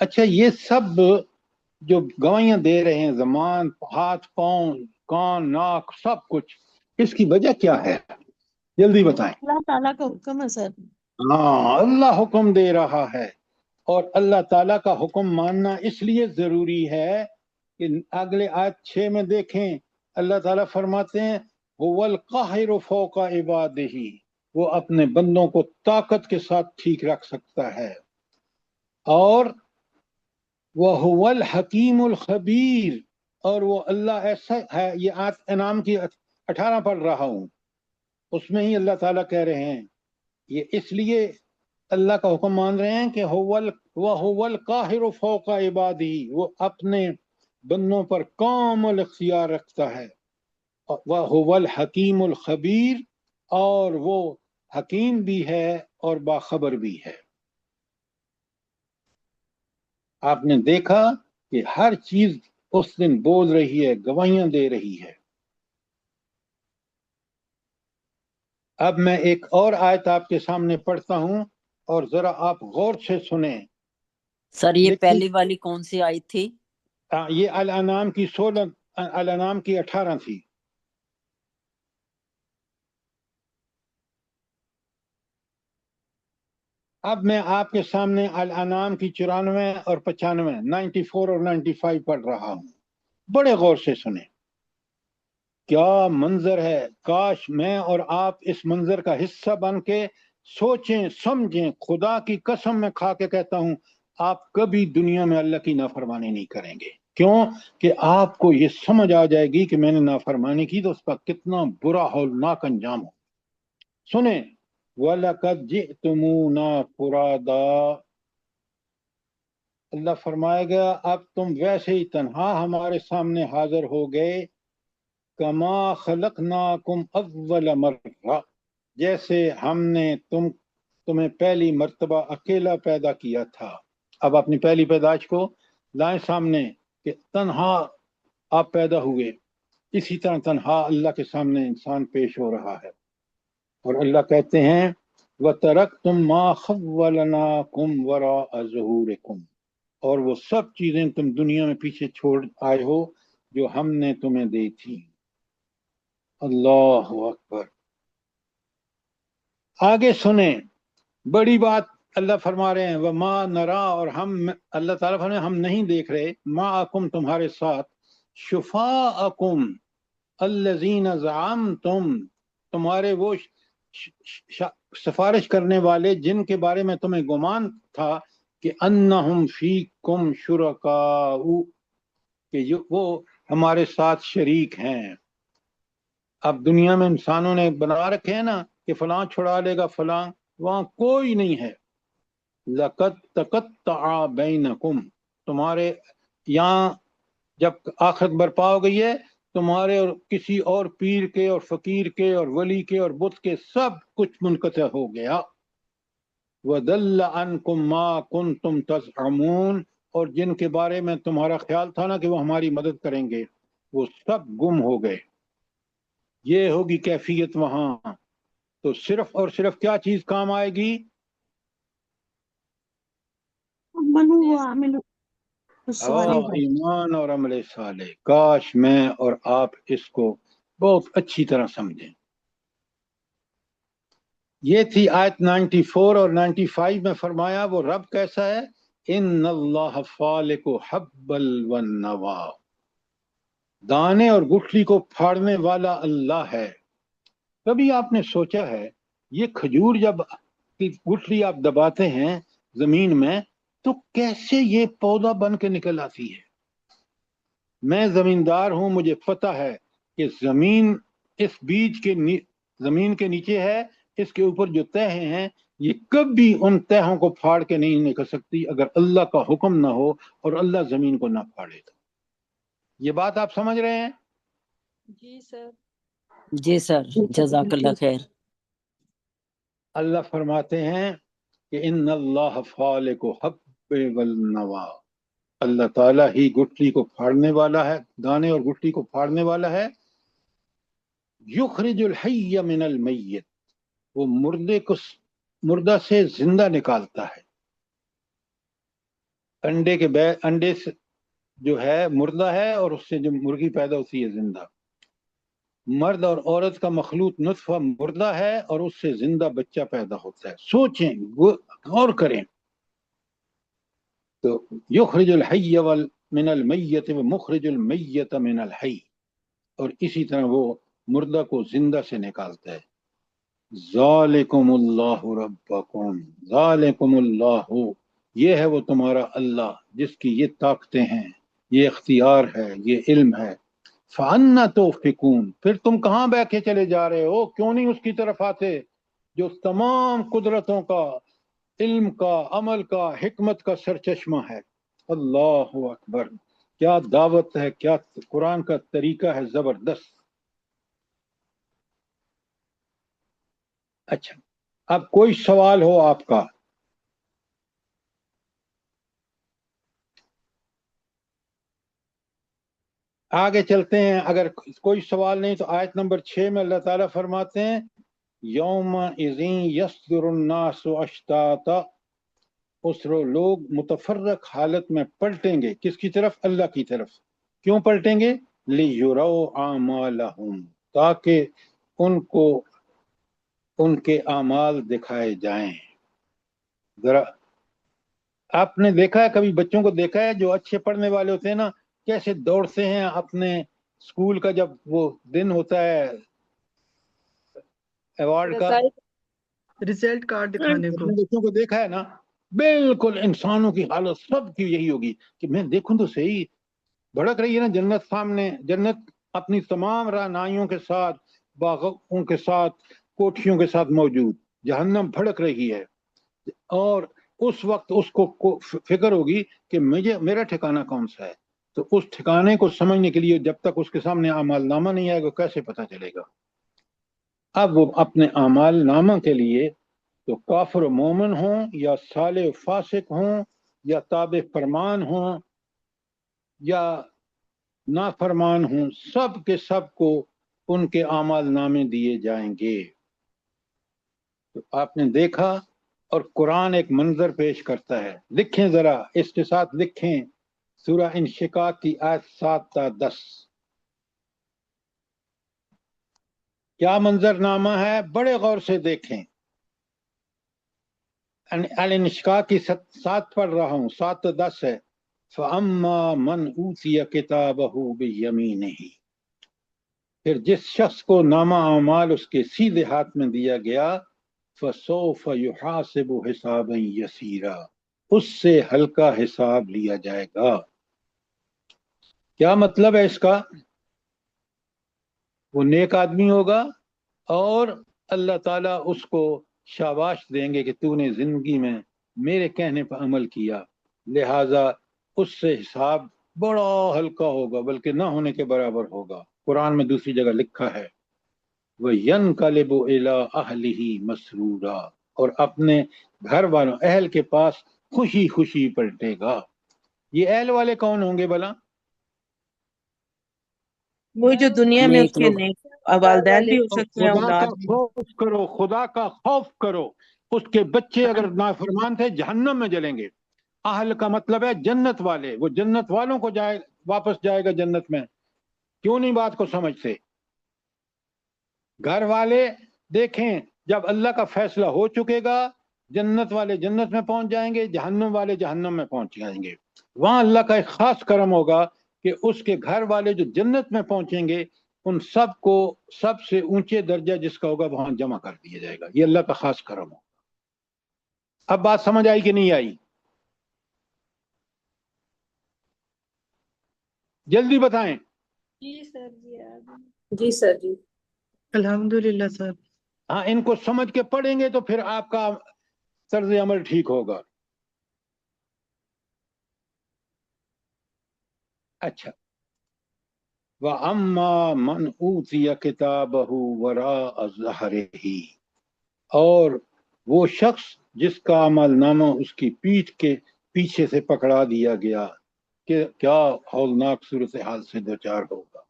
S1: اچھا یہ سب جو گواہیاں دے رہے ہیں، زمان، ہاتھ، پاؤں، کان، ناک، سب کچھ، اس کی وجہ کیا ہے؟ جلدی بتائیں۔
S9: اللہ تعالیٰ کا حکم ہے سر۔
S1: ہاں، اللہ حکم دے رہا ہے، اور اللہ تعالیٰ کا حکم ماننا اس لیے ضروری ہے کہ اگلے آیت 6 میں دیکھیں، اللہ تعالیٰ فرماتے ہیں هو القاہر فوق عبادہ، وہ اپنے بندوں کو طاقت کے ساتھ ٹھیک رکھ سکتا ہے، اور وَهُوَ الحکیم الخبیر، اور وہ اللہ ایسا ہے۔ یہ آیت انعام کی 18 پڑھ رہا ہوں، اس میں ہی اللہ تعالیٰ کہہ رہے ہیں یہ اس لیے اللہ کا حکم مان رہے ہیں کہ وَهُوَ الْقَاهِرُ فَوْقَ عِبَادِهِ، وہ اپنے بندوں پر کامل اختیار رکھتا ہے، وَهُوَ الْحَكِيمُ الْخَبِيرُ، اور وہ حکیم بھی ہے اور باخبر بھی ہے۔ آپ نے دیکھا کہ ہر چیز اس دن بول رہی ہے، گواہیاں دے رہی ہے۔ اب میں ایک اور آیت آپ کے سامنے پڑھتا ہوں، اور ذرا آپ غور سے سنیں۔
S10: سر یہ
S1: دیکھیے،
S10: پہلی والی کون سی آئی تھی؟
S1: یہ الانعام کی 16، الانعام کی 18 تھی۔ اب میں آپ کے سامنے الانعام کی 94 اور 95، 94 اور 95 پڑھ رہا ہوں، بڑے غور سے سنیں۔ کیا منظر ہے! کاش میں اور آپ اس منظر کا حصہ بن کے سوچیں، سمجھیں۔ خدا کی قسم میں کھا کے کہتا ہوں، آپ کبھی دنیا میں اللہ کی نافرمانی نہیں کریں گے۔ کیوں؟ کہ آپ کو یہ سمجھ آ جائے گی کہ میں نے نافرمانی کی تو اس کا کتنا برا ہولناک انجام ہو۔ سنیں، وَلَقَدْ جِئْتُمُونَا فُرَادَىٰ، اللہ فرمائے گا اب تم ویسے ہی تنہا ہمارے سامنے حاضر ہو گئے، کما خلقناکم اول مرہ، جیسے ہم نے تمہیں پہلی مرتبہ اکیلا پیدا کیا تھا۔ اب اپنی پہلی پیدائش کو لائیں سامنے کہ تنہا آپ پیدا ہوئے، اسی طرح تنہا اللہ کے سامنے انسان پیش ہو رہا ہے، اور اللہ کہتے ہیں وَتَرَكْتُمْ مَا خَوَّلْنَاكُمْ وَرَاءَ ظُهُورِكُمْ، اور وہ سب چیزیں تم دنیا میں پیچھے چھوڑ آئے ہو جو ہم نے تمہیں دی تھی۔ اللہ اکبر۔ آگے سنیں، بڑی بات اللہ فرما رہے ہیں وَمَا نَرَا، اور ہم، اللہ تعالیٰ فرمائے ہم نہیں دیکھ رہے، مَعَكُمْ تمہارے ساتھ، شُفَاءَكُمْ الَّذِينَ زَعَمْتُمْ، تمہارے وہ سفارش کرنے والے جن کے بارے میں تمہیں گمان تھا کہ انہم فیکم شرکاء، کہ وہ ہمارے ساتھ شریک ہیں۔ اب دنیا میں انسانوں نے بنا رکھے ہیں نا کہ فلاں چھڑا لے گا فلاں، وہاں کوئی نہیں ہے۔ لَقَدْ تَقَطَّعَ بَيْنَكُمْ، تمہارے یہاں جب آخرت برپا ہو گئی ہے، تمہارے اور کسی اور پیر کے اور فقیر کے اور ولی کے اور بت کے سب کچھ منقطع ہو گیا۔ وَضَلَّ عَنْكُمْ مَا كُنْتُمْ تَزْعُمُونَ، اور جن کے بارے میں تمہارا خیال تھا نا کہ وہ ہماری مدد کریں گے، وہ سب گم ہو گئے۔ یہ ہوگی کیفیت وہاں، تو صرف اور صرف کیا چیز کام آئے گی؟
S9: منو وعمل الصالحات۔
S1: ایمان اور عمل صالح۔ کاش میں اور آپ اس کو بہت اچھی طرح سمجھیں۔ یہ تھی آیت 94 اور 95 میں فرمایا وہ رب کیسا ہے؟ ان اللہ فالق حب والنوا، دانے اور گٹھلی کو پھاڑنے والا اللہ ہے۔ کبھی آپ نے سوچا ہے یہ کھجور جب کی گٹھلی آپ دباتے ہیں زمین میں تو کیسے یہ پودا بن کے نکل آتی ہے؟ میں زمیندار ہوں، مجھے پتہ ہے کہ زمین اس بیج کے زمین کے نیچے ہے، اس کے اوپر جو تہہ ہیں یہ کبھی ان تہوں کو پھاڑ کے نہیں نکل سکتی اگر اللہ کا حکم نہ ہو اور اللہ زمین کو نہ پھاڑے تو۔ یہ بات آپ سمجھ رہے ہیں؟
S2: جی سر۔
S10: جی سر، جزاک اللہ خیر۔
S1: اللہ فرماتے ہیں کہ ان اللہ فالق حب والنوا، اللہ تعالیٰ ہی گٹھلی کو پھاڑنے والا ہے، دانے اور گٹھلی کو پھاڑنے والا ہے۔ یخرج الحی من المیت، وہ مردے کو مردہ سے زندہ نکالتا ہے۔ انڈے سے جو ہے مردہ ہے اور اس سے جو مرغی پیدا ہوتی ہے زندہ. مرد اور عورت کا مخلوط نطفہ مردہ ہے اور اس سے زندہ بچہ پیدا ہوتا ہے. سوچیں، غور کریں. تو یخرج الحی من المیت و مخرج المیت من الحی، اور اسی طرح وہ مردہ کو زندہ سے نکالتا ہے. ذالکم اللہ ربکم، ذالکم اللہ، یہ ہے وہ تمہارا اللہ جس کی یہ طاقتیں ہیں، یہ اختیار ہے، یہ علم ہے. فَأَنَّ تُؤْفِكُونَ، پھر تم کہاں بیٹھے چلے جا رہے ہو؟ کیوں نہیں اس کی طرف آتے جو تمام قدرتوں کا، علم کا، عمل کا، حکمت کا سرچشمہ ہے. اللہ اکبر، کیا دعوت ہے، کیا قرآن کا طریقہ ہے زبردست. اچھا، اب کوئی سوال ہو آپ کا؟ آگے چلتے ہیں. اگر کوئی سوال نہیں تو آیت نمبر 6 میں اللہ تعالیٰ فرماتے ہیں یوم اذین یصدر الناس اشتاتا، اس رو لوگ متفرق حالت میں پلٹیں گے. کس کی طرف؟ اللہ کی طرف. کیوں پلٹیں گے؟ لیروا اعمالہم، تاکہ ان کو ان کے اعمال دکھائے جائیں. ذرا آپ نے دیکھا ہے، کبھی بچوں کو دیکھا ہے جو اچھے پڑھنے والے ہوتے ہیں نا، کیسے دوڑتے ہیں اپنے اسکول کا جب وہ دن ہوتا ہے ایوارڈ کا،
S7: ریزلٹ کارڈ دکھانے کو.
S1: بچوں کو دیکھا ہے نا، بالکل انسانوں کی حالت سب کی یہی ہوگی کہ میں دیکھوں تو صحیح، بھڑک رہی ہے نا جنت سامنے. جنت اپنی تمام رعنائیوں کے ساتھ، باغوں کے ساتھ، کوٹھیوں کے ساتھ موجود. جہنم بھڑک رہی ہے، اور اس وقت اس کو فکر ہوگی کہ میرا ٹھکانہ کون سا ہے. تو اس ٹھکانے کو سمجھنے کے لیے جب تک اس کے سامنے اعمال نامہ نہیں آئے گا کیسے پتہ چلے گا؟ اب وہ اپنے اعمال نامہ کے لیے تو کافر و مومن ہوں یا صالح و فاسق ہوں یا تابع فرمان ہوں یا نافرمان ہوں، سب کے سب کو ان کے اعمال نامے دیے جائیں گے. تو آپ نے دیکھا، اور قرآن ایک منظر پیش کرتا ہے. لکھیں ذرا، اس کے ساتھ لکھیں سورہ انشقاق کی آیت 7 تا 10. کیا منظر نامہ ہے؟ بڑے غور سے دیکھیں. الانشقاق کی 7 پڑھ رہا ہوں، 7 تا 10 ہے. فَأَمَّا مَنْ أُوتِيَ كِتَابَهُ بِيَمِينِهِ، پھر جس شخص کو نامہ اعمال اس کے سیدھے ہاتھ میں دیا گیا، فَسَوْفَ يُحَاسَبُ حِسَابًا يَسِيرًا، اس سے ہلکا حساب لیا جائے گا. کیا مطلب ہے اس کا؟ وہ نیک آدمی ہوگا اور اللہ تعالیٰ اس کو شاباش دیں گے کہ تو نے زندگی میں میرے کہنے پر عمل کیا، لہٰذا اس سے حساب بڑا ہلکا ہوگا، بلکہ نہ ہونے کے برابر ہوگا. قرآن میں دوسری جگہ لکھا ہے وَيَنْقَلِبُ إِلَىٰ أَهْلِهِ مَسْرُورًا، اور اپنے گھر والوں، اہل کے پاس خوشی خوشی پلٹے گا. یہ اہل والے کون ہوں گے بھلا؟
S3: وہی جو دنیا میں اس
S10: نیک
S3: کے
S10: لوگ.
S3: نیک والدین بھی ہو سکتے ہیں،
S1: خدا کا
S3: اولاد بھی.
S1: خوف کرو، خدا کا خوف کرو. اس کے بچے اگر نافرمان تھے جہنم میں جلیں گے. اہل کا مطلب ہے جنت والے، وہ جنت والوں کو واپس جائے گا جنت میں. کیوں نہیں بات کو سمجھتے؟ گھر والے دیکھیں، جب اللہ کا فیصلہ ہو چکے گا، جنت والے جنت میں پہنچ جائیں گے، جہنم والے جہنم میں پہنچ جائیں گے. وہاں اللہ کا ایک خاص کرم ہوگا کہ اس کے گھر والے جو جنت میں پہنچیں گے ان سب کو سب سے اونچے درجہ جس کا ہوگا وہاں جمع کر دیا جائے گا. یہ اللہ کا خاص کرم ہوگا. اب بات سمجھ آئی کہ نہیں آئی؟ جلدی بتائیں.
S2: جی سر، جی آگے.
S11: جی سر جی.
S7: الحمدللہ سر.
S1: ہاں، ان کو سمجھ کے پڑھیں گے تو پھر آپ کا طرز عمل ٹھیک ہوگا. اچھا، وَأَمَّا مَنْ أُوتِيَ كِتَابَهُ وَرَاءَ ظَهْرِهِ، اور وہ شخص جس کا عمل نامہ اس کی پیٹھ کے پیچھے سے پکڑا دیا گیا، کہ کیا ہولناک صورتحال سے دوچار ہوگا.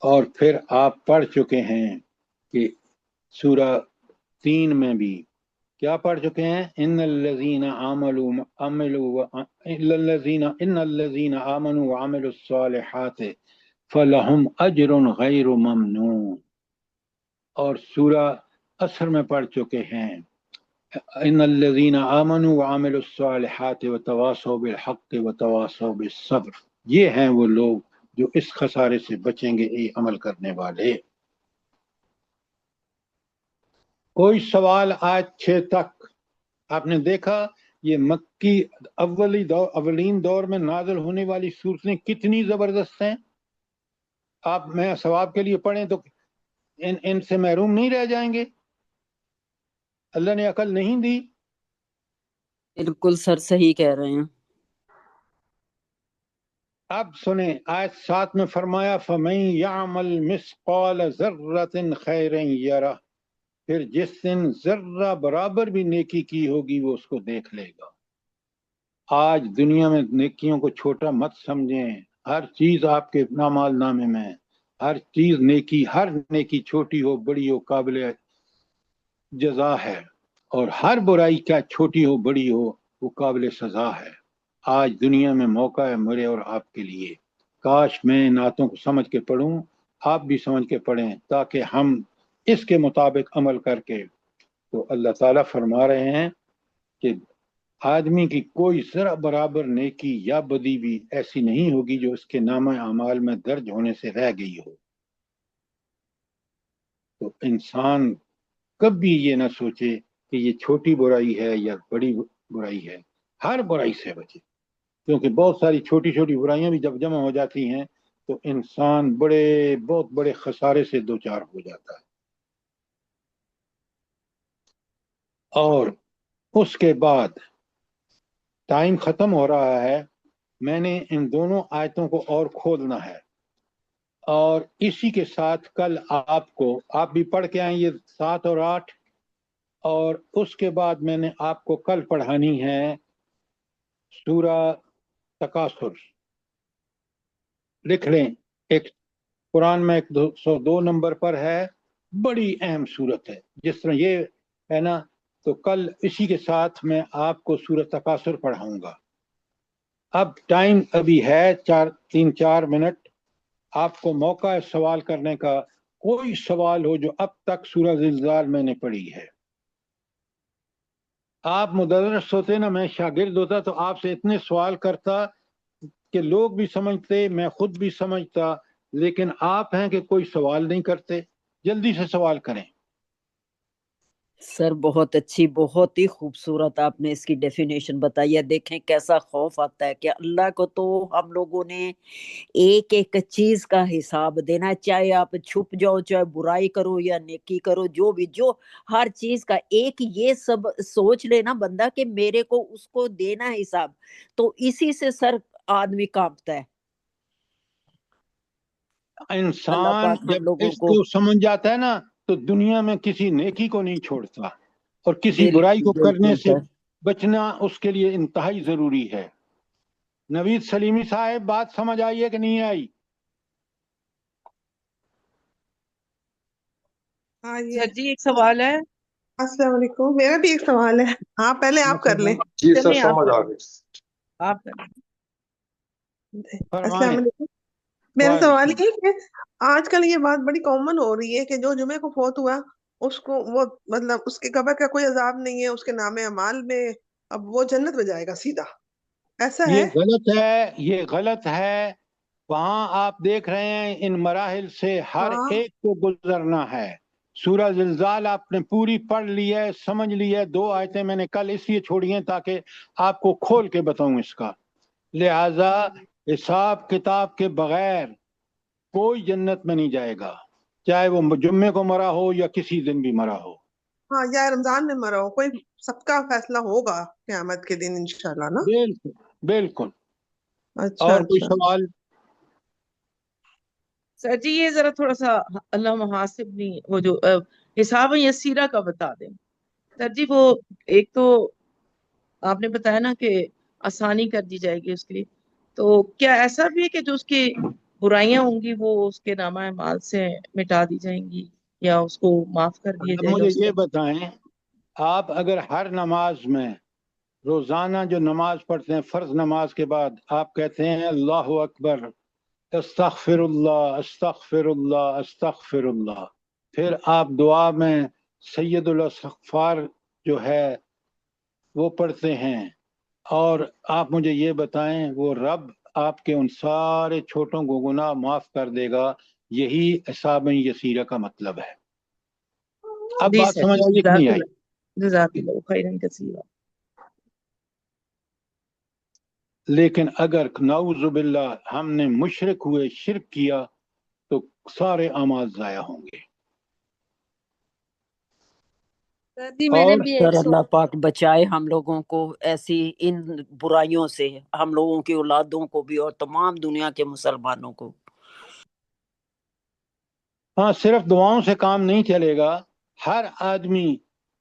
S1: اور پھر آپ پڑھ چکے ہیں کہ سورہ 3 میں بھی کیا پڑھ چکے ہیں؟ ان الذین آمنوا وعملوا الصالحات فلہم اجر غیر ممنون، اور سورہ عصر میں پڑھ چکے ہیں ان الذین آمنوا وعملوا الصالحات وتواصوا بالحق وتواصوا بالصبر، یہ ہیں وہ لوگ جو اس خسارے سے بچیں گے، اے عمل کرنے والے۔ کوئی سوال آج 6 تک آپ نے دیکھا یہ مکی اولین دور میں نازل ہونے والی صورتیں کتنی زبردست ہیں؟ آپ میں ثواب کے لیے پڑھیں تو ان سے محروم نہیں رہ جائیں گے؟ اللہ نے عقل نہیں دی؟
S10: بالکل سر صحیح کہہ رہے ہیں۔
S1: اب سنیں آیت 7 میں فرمایا فَمَن يَعْمَلْ مِثْقَالَ ذَرَّةٍ خَيْرًا يَرَهُ، پھر جس دن ذرہ برابر بھی نیکی کی ہوگی وہ اس کو دیکھ لے گا۔ آج دنیا میں نیکیوں کو چھوٹا مت سمجھیں، ہر چیز آپ کے اعمال نامے میں، ہر چیز نیکی، ہر نیکی چھوٹی ہو بڑی ہو قابل جزا ہے، اور ہر برائی کیا چھوٹی ہو بڑی ہو وہ قابل سزا ہے۔ آج دنیا میں موقع ہے میرے اور آپ کے لیے، کاش میں نعتوں کو سمجھ کے پڑھوں، آپ بھی سمجھ کے پڑھیں، تاکہ ہم اس کے مطابق عمل کر کے، تو اللہ تعالیٰ فرما رہے ہیں کہ آدمی کی کوئی ذرا برابر نیکی یا بدی بھی ایسی نہیں ہوگی جو اس کے نامہ اعمال میں درج ہونے سے رہ گئی ہو۔ تو انسان کبھی یہ نہ سوچے کہ یہ چھوٹی برائی ہے یا بڑی برائی ہے، ہر برائی سے بچے، کیونکہ بہت ساری چھوٹی چھوٹی برائیاں بھی جب جمع ہو جاتی ہیں تو انسان بہت بڑے خسارے سے دوچار ہو جاتا ہے۔ اور اس کے بعد ٹائم ختم ہو رہا ہے، میں نے ان دونوں آیتوں کو اور کھولنا ہے، اور اسی کے ساتھ کل آپ بھی پڑھ کے آئیں یہ 7 اور 8، اور اس کے بعد میں نے آپ کو کل پڑھانی ہے سورہ تکاثر۔ لکھ لیں، ایک قرآن میں 102 نمبر پر ہے، بڑی اہم صورت ہے، جس طرح یہ ہے نا، تو کل اسی کے ساتھ میں آپ کو سورہ تکاثر پڑھاؤں گا۔ اب ٹائم ابھی ہے 3-4 منٹ، آپ کو موقع ہے سوال کرنے کا، کوئی سوال ہو جو اب تک سورہ زلزال میں نے پڑھی ہے۔ آپ مدرس ہوتے نا، میں شاگرد ہوتا تو آپ سے اتنے سوال کرتا کہ لوگ بھی سمجھتے، میں خود بھی سمجھتا، لیکن آپ ہیں کہ کوئی سوال نہیں کرتے۔ جلدی سے سوال کریں۔
S10: سر بہت اچھی، بہت ہی خوبصورت آپ نے اس کی ڈیفینیشن بتائی ہے۔ دیکھیں کیسا خوف آتا ہے کہ اللہ کو تو ہم لوگوں نے ایک ایک چیز کا حساب دینا ہے، چاہے آپ چھپ جاؤ، چاہے برائی کرو یا نیکی کرو، جو ہر چیز کا ایک یہ سب سوچ لینا بندہ کہ میرے کو اس کو دینا ہے حساب، تو اسی سے سر آدمی کانپتا ہے۔ اللہ
S1: انسان
S10: پاک ہم
S1: جب
S10: لوگوں
S1: اس
S10: کو
S1: کو سمجھ جاتا ہے نا تو دنیا میں کسی نیکی کو نہیں چھوڑتا، اور کسی برائی
S10: بالکل
S1: کو کرنے
S10: بالکل
S1: سے
S10: سر۔
S1: بچنا اس کے لیے انتہائی ضروری ہے۔ نوید سلیمی صاحب بات سمجھ آئی ہے کہ نہیں آئی؟
S12: ہاں
S3: سر جی ایک سوال ہے۔
S12: السلام علیکم، میرا بھی ایک سوال ہے، ہاں پہلے آپ کر لیں۔
S13: جی سر
S3: چلیے آپ
S13: سمجھ آ
S3: کریں،
S13: گئی۔
S3: آپ کریں۔
S12: السلام
S1: فرمائیں۔
S12: علیکم، میرا
S1: وعلیکم
S12: سوال یہ ہے کہ آج کل یہ بات بڑی کامن ہو رہی ہے کہ جو جمعے کو فوت ہوا اس کو وہ مطلب اس کے قبر کا کوئی عذاب نہیں ہے، اس کے نام اعمال میں اب وہ جنت میں جائے گا سیدھا، ایسا ہے؟
S1: یہ غلط ہے، یہ غلط ہے۔ وہاں آپ دیکھ رہے ہیں ان مراحل سے ہر
S12: ہاں
S1: ایک کو گزرنا ہے۔ سورہ زلزال آپ نے پوری پڑھ لی ہے، سمجھ لی ہے، 2 آیتیں میں نے کل اس لیے چھوڑی ہیں تاکہ آپ کو کھول کے بتاؤں اس کا۔ لہذا حساب کتاب کے بغیر کوئی جنت میں نہیں جائے گا، چاہے وہ جمعے کو مرا ہو یا کسی دن بھی مرا ہو۔
S12: ہاں، یا رمضان میں مرا ہو، کوئی سب کا فیصلہ ہوگا قیامت کے دن انشاءاللہ نا۔
S1: بالکل بالکل۔
S12: اچھا
S1: اور کوئی
S12: اچھا،
S1: سوال؟
S3: سر جی یہ ذرا تھوڑا سا اللہ محاسب نہیں، وہ جو حساب یسیرہ کا بتا دیں سر جی۔ وہ ایک تو آپ نے بتایا نا کہ آسانی کر دی جائے گی اس کے لیے، تو کیا ایسا بھی ہے کہ جو اس کی برائیاں ہوں گی وہ اس کے نامہ اعمال سے مٹا دی جائیں گی یا اس کو معاف کر دیا
S1: اب
S3: جائے گا
S1: مجھے
S3: اس
S1: یہ
S3: کا؟
S1: بتائیں آپ اگر ہر نماز میں روزانہ جو نماز پڑھتے ہیں فرض نماز کے بعد آپ کہتے ہیں اللہ اکبر استغفر اللہ استغفر اللہ استغفر اللہ، پھر آپ دعا میں سید الاستغفار جو ہے وہ پڑھتے ہیں، اور آپ مجھے یہ بتائیں وہ رب آپ کے ان سارے چھوٹوں کو گناہ معاف کر دے گا، یہی حساب یسیرہ کا مطلب ہے۔ اب
S3: جی
S1: بات
S3: سر،
S1: سمجھ آئی کہ نہیں آئی؟
S3: جزاک اللہ خیرن کثیرا۔
S1: لیکن اگر نعوذ باللہ ہم نے مشرک ہوئے، شرک کیا، تو سارے اعمال ضائع ہوں گے۔
S2: سر جی میں نے
S1: اور
S2: بھی
S10: سر
S2: ایک
S10: اللہ پاک بچائے ہم لوگوں کو ایسی ان برائیوں سے، ہم لوگوں کی اولادوں کو بھی اور تمام دنیا کے مسلمانوں کو۔
S1: ہاں، صرف دعاؤں سے کام نہیں چلے گا، ہر آدمی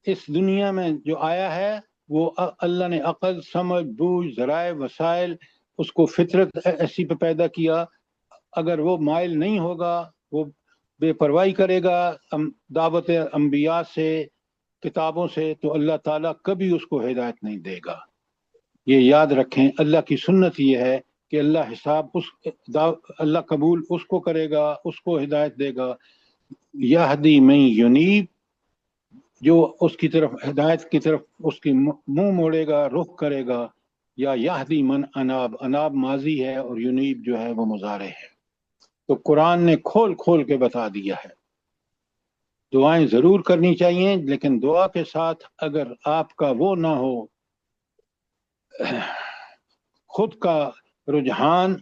S1: اس دنیا میں جو آیا ہے وہ اللہ نے عقل، سمجھ، بوجھ، ذرائع، وسائل، اس کو فطرت ایسی پہ پیدا کیا، اگر وہ مائل نہیں ہوگا، وہ بے پرواہی کرے گا دعوت انبیاء سے، کتابوں سے، تو اللہ تعالیٰ کبھی اس کو ہدایت نہیں دے گا۔ یہ یاد رکھیں، اللہ کی سنت یہ ہے کہ اللہ حساب اللہ قبول اس کو کرے گا، اس کو ہدایت دے گا۔ یہدی من ینیب، جو اس کی طرف ہدایت کی طرف اس کی منہ موڑے گا، رخ کرے گا، یا یہدی من اناب، اناب ماضی ہے اور ینیب جو ہے وہ مضارع ہے۔ تو قرآن نے کھول کھول کے بتا دیا ہے۔ دعائیں ضرور کرنی چاہیے، لیکن دعا کے ساتھ اگر آپ کا وہ نہ ہو خود کا رجحان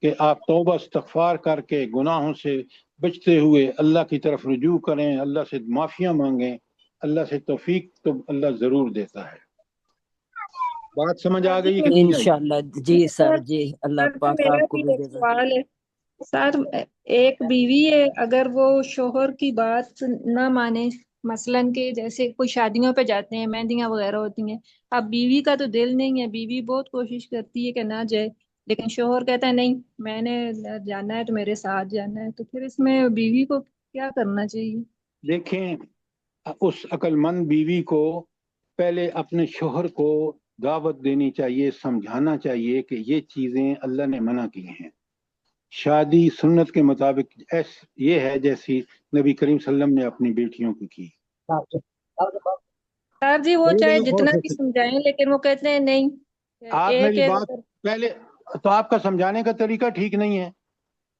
S1: کہ آپ توبہ استغفار کر کے گناہوں سے بچتے ہوئے اللہ کی طرف رجوع کریں، اللہ سے معافیاں مانگیں، اللہ سے توفیق تو اللہ ضرور دیتا ہے۔ بات سمجھ آ گئی کہ نہیں آئی؟
S10: انشاءاللہ جی سر، جی اللہ
S2: سر
S10: پاک
S2: میرا
S10: آپ کو
S2: بھی
S10: بھی
S2: ایک
S10: جزا۔
S2: سوال ہے سر، ایک بیوی ہے اگر وہ شوہر کی بات نہ مانے، مثلاً کہ جیسے کوئی شادیوں پہ جاتے ہیں، مہندیاں وغیرہ ہوتی ہیں، اب بیوی کا تو دل نہیں ہے، بیوی بہت کوشش کرتی ہے کہ نہ جائے، لیکن شوہر کہتا ہے نہیں میں نے جانا ہے تو میرے ساتھ جانا ہے، تو پھر اس میں بیوی کو کیا کرنا چاہیے؟
S1: دیکھیں، اس عقل مند بیوی کو پہلے اپنے شوہر کو دعوت دینی چاہیے، سمجھانا چاہیے کہ یہ چیزیں اللہ نے منع کی ہیں۔ شادی سنت کے مطابق یہ ہے جیسی نبی کریم صلی اللہ علیہ وسلم نے اپنی بیٹیوں کی کی۔
S2: سر جی وہ چاہے جتنا بھی سمجھائیں لیکن وہ کہتے ہیں نہیں،
S1: آپ
S2: ایک
S1: میری
S2: ایک
S1: بات پہلے تو آپ کا سمجھانے کا طریقہ ٹھیک نہیں ہے۔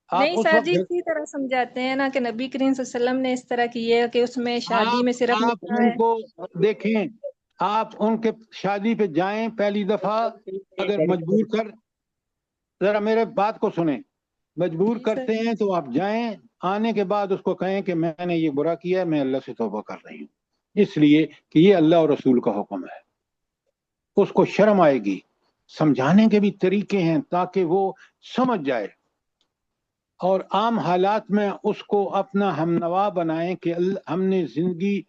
S1: آپ
S2: نہیں
S1: اس
S2: سر
S1: وقت
S2: جی اسی طرح سمجھاتے ہیں نا کہ نبی کریم صلی اللہ علیہ وسلم نے اس طرح کی ہے کہ اس میں شادی میں صرف
S1: آپ
S2: نکاح
S1: ان
S2: ہے۔
S1: کو دیکھیں، آپ ان کے شادی پہ جائیں پہلی دفعہ، اگر مجبور کر، ذرا میرے بات کو سنیں، مجبور
S2: جی سر،
S1: کرتے ہیں تو آپ جائیں، آنے کے بعد اس کو کہیں کہ میں نے یہ برا کیا ہے، میں اللہ سے توبہ کر رہی ہوں، اس لیے کہ یہ اللہ اور رسول کا حکم ہے۔ اس کو شرم آئے گی۔ سمجھانے کے بھی طریقے ہیں تاکہ وہ سمجھ جائے، اور عام حالات میں اس کو اپنا ہمنوا بنائیں کہ ہم نے زندگی،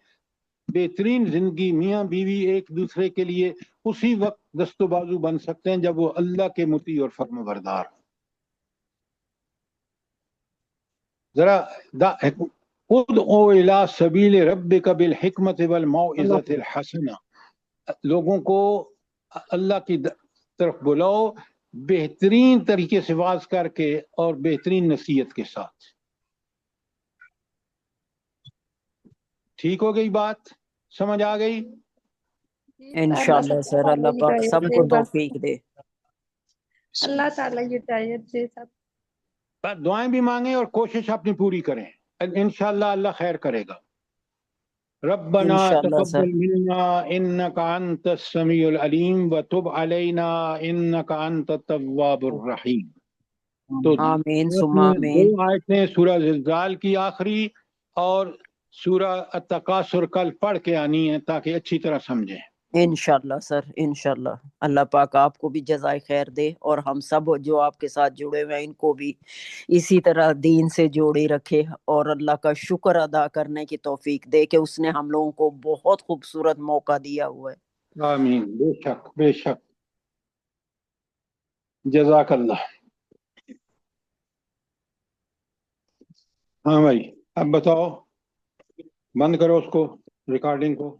S1: بہترین زندگی میاں بیوی ایک دوسرے کے لیے اسی وقت دست و بازو بن سکتے ہیں جب وہ اللہ کے مطیع اور فرم بردار ہوں۔ ذرا ادعو الی سبیل ربک بالحکمت والموعظۃ الحسنہ، لوگوں کو اللہ کی طرف بلاؤ بہترین طریقے سے واز کر کے اور بہترین نصیحت کے ساتھ۔ ٹھیک ہو گئی بات؟ سمجھ آ گئی؟
S10: انشاءاللہ سر اللہ پاک سب کو توفیق دے۔
S2: اللہ تعالیٰ یہ ہدایت دے سب۔
S1: دعائیں بھی مانگیں اور کوشش اپنی پوری کریں، انشاءاللہ اللہ خیر کرے گا۔ ربنا
S10: انشاءاللہ سر،
S1: تقبل منا انك انت السميع العلیم وتب علينا انك انت التواب الرحیم۔ تو
S10: آمین ثم
S1: دو
S10: آمین۔
S1: آیتیں سورہ زلزال کی آخری اور سورہ التکاثر کل پڑھ کے آنی ہے تاکہ اچھی طرح سمجھیں۔
S10: انشاءاللہ سر، انشاءاللہ اللہ پاک آپ کو بھی جزائے خیر دے، اور ہم سب جو آپ کے ساتھ جڑے ہوئے ہیں ان کو بھی اسی طرح دین سے جوڑے رکھے، اور اللہ کا شکر ادا کرنے کی توفیق دے کہ اس نے ہم لوگوں کو بہت خوبصورت موقع دیا ہوا ہے۔
S1: آمین، بے شک بے شک، جزاک اللہ۔ ہاں بھائی، اب بتاؤ، بند کرو اس کو، ریکارڈنگ کو۔